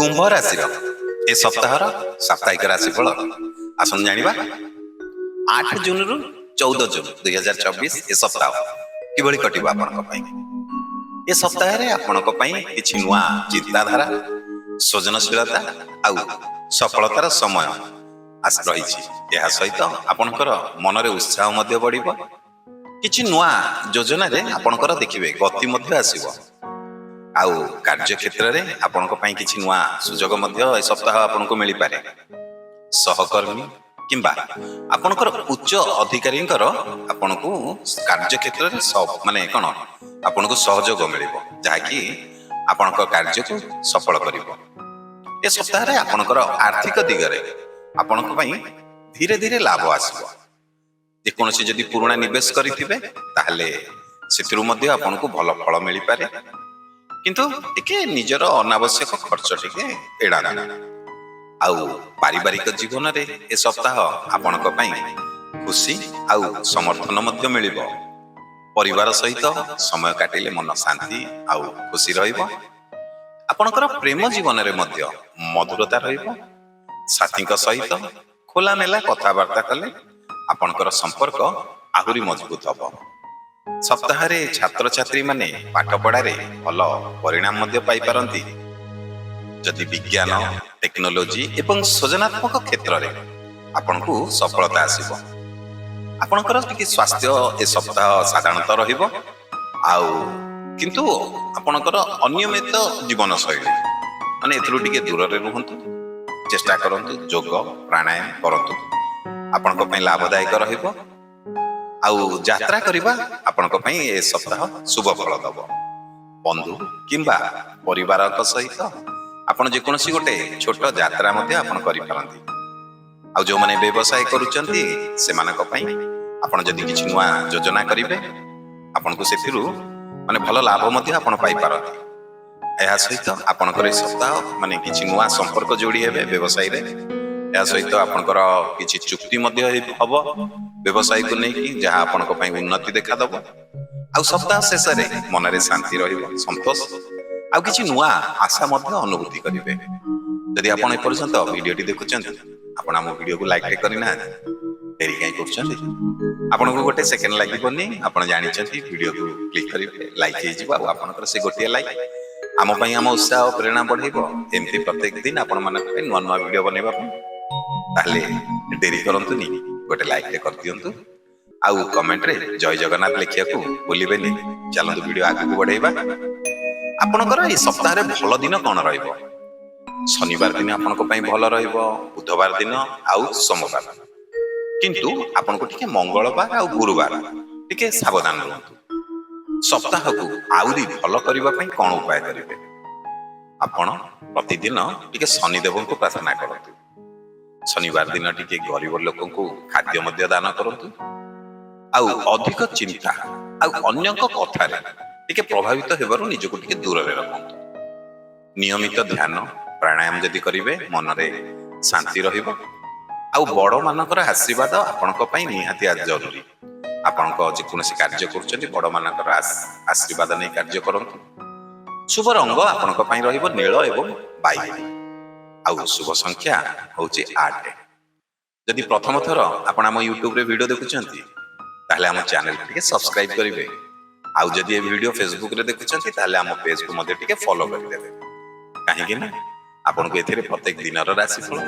कुंभ राशि ए सप्ताह साप्ताहिक राशिफल आसन जानिबा 8 जून रु 14 जून 2024 ए सप्ताह किभଳି कटिबा आपनक पई। ए सप्ताह रे आपनक पई किछि नुवा चिंताधारा सृजनशीलता आउ सफलतार समय आस रहिछि। एहा सहित आपनकर मनरे उत्साह मध्य बढ़िबो। किछि नुवा योजना रे आपनकर देखिबे गति मध्य आसीबो। आउ कार्य क्षेत्र रे आपनको पई किछि नुवा सुजोग मध्य ए सप्ताह आपनको मिली पारे। सहकर्मी किंबा आपनकर उच्च अधिकारींकर आपनको कार्य क्षेत्र रे सब माने कोन आपनको सहयोग मिलिबो जहा कि आपनको कार्य को सफल करिवो। ए सप्ताह रे आपनकर आर्थिक दिगरे आपनको पई धीरे धीरे लाभ आसीबो। जे कोनोसी जदि पुराना निवेश करिथिबे ताहले सेतिरु मध्य आपनको भलो फल मिली पारे। किंतु टिके निजर अनावश्यक खर्च टिके एड़ा आउ पारिवारिक जीवन रे ए सप्ताह आपनक पई खुशी आउ समर्थन मध्य मिलिबो। परिवार सहित समय काटिले मन शांति आउ खुशी रहिबो। आपनकर प्रेम जीवन रे मध्य मधुरता रहिबो। साथीक सहित खोला मेला कथा वार्ता कले आपनकर संपर्क आहुरी मजबूत हबो। सप्ताह रे छात्र छात्री माने पाठ पढ़ा रे भलो परिणाम मध्य पाई पारंती। जदि विज्ञान टेक्नोलॉजी एवं सृजनात्मक क्षेत्र रे आपनकु सफलता आसीबो। आपनकर टिके स्वास्थ्य ए सप्ताह साधारणतः रहिबो। आउ किंतु आपनकर अनियमित जीवन शैली माने एथरु टिके दूर रे रहंतु। चेष्टा करंतु योग प्राणायाम करंतु आपनक पई लाभदायक रहिबो। आउ यात्रा करिबा आपनक पई ए सप्ताह शुभ फल दबो। बंधु किंबा परिवारक सहित आपण जे कोनसी गोटे छोट यात्रा मध्ये आपण करि पारंती। आउ जो माने व्यवसाय करूचंती से मानक पई आपण जदि किछि नुवा योजना करिवे आपनको सेतिरु माने भलो लाभ मध्ये आपण पाई पारंती। एहा सहित आपनकर ए सप्ताह माने किछि नुवा संपर्क जोड़ी हेबे व्यवसाय रे। एहा सहित आपनकर किछि चुक्ति मध्ये हबो व्यवसाय को नहीं जहाँ आपनक पई उन्नति देखा दबो। आउ सप्ताह शेष रे मन रे शांति रहिबो संतोष आउ किछि नुवा आशा मध्ये अनुभूति करिवे। यदि आपण ए पर्यंत वीडियोटी देखुचंती आपण हम वीडियो को लाइक करिना देरी काई करचंती आपनको गोटे सेकंड लागिबोनी। आपण जानि चंती वीडियो को क्लिक करिवे लाइक हे जिबा आउ आपनकर से गोटे लाइक आम पई हम उत्साह प्रेरणा बढ़ाइबो। एमती प्रत्येक दिन आपण मानक पई नुवा नुवा वीडियो बनेबा ताले देरी करंतुनी गोटे लाइक रे कर दियंतु। आउ कमेंट रे जय जगन्नाथ लिखिया को बोलिबेनी। चलंतु वीडियो आगु को बढ़ाइबा। आपनकर ए सप्ताह रे भलो दिन कोन रहइबो। शनिवार दिन आपनक पई भलो रहइबो। बुधवार दिन आउ सोमवार किंतु आपनको टिके मंगलवार आउ गुरुवार टिके सावधान रहंतु। सप्ताह को आउरी भलो करिबा पई कोन उपाय करिवे। आपण प्रतिदिन टिके शनि देवन को प्रार्थना करंतु। शनिवार दिन टिके गरीब लोकन को खाद्य मध्य दान करंतु। आउ अधिक चिंता आउ अन्यक कथा रे टिके प्रभावित हेबारु निजको टिके दूर रे रखंतु। नियमित ध्यान प्राणायाम जदि करिवे मन रे शांति रहिबो। आउ बड़ मानकर आशीर्वाद आपनक पई निहाती जरूरी। आपनक जे कोनोसी कार्य करूचंती बड़ मानकर आशीर्वाद नै कार्य करंतु। शुभ रंग आपनक पई रहिबो नील एवं बाई। आउ शुभ संख्या होची 8। जदि प्रथम थर आपण हम YouTube रे वीडियो देखुचंती ताहले हम चैनल टिके सब्सक्राइब करिवे। आउ जदि ए वीडियो Facebook रे देखुचंती ताहले हम पेज को मध्ये टिके फॉलो करि देबे। काहे कि ना आपण को एथिरे प्रत्येक दिनर राशिफल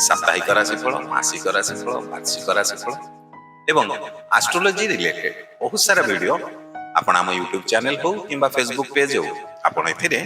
साप्ताहिक राशिफल मासिक राशिफल वार्षिक राशिफल एवं एस्ट्रोलॉजी रिलेटेड बहुत सारा वीडियो आपण हम YouTube चैनल हो किंबा Facebook पेज हो आपण एथिरे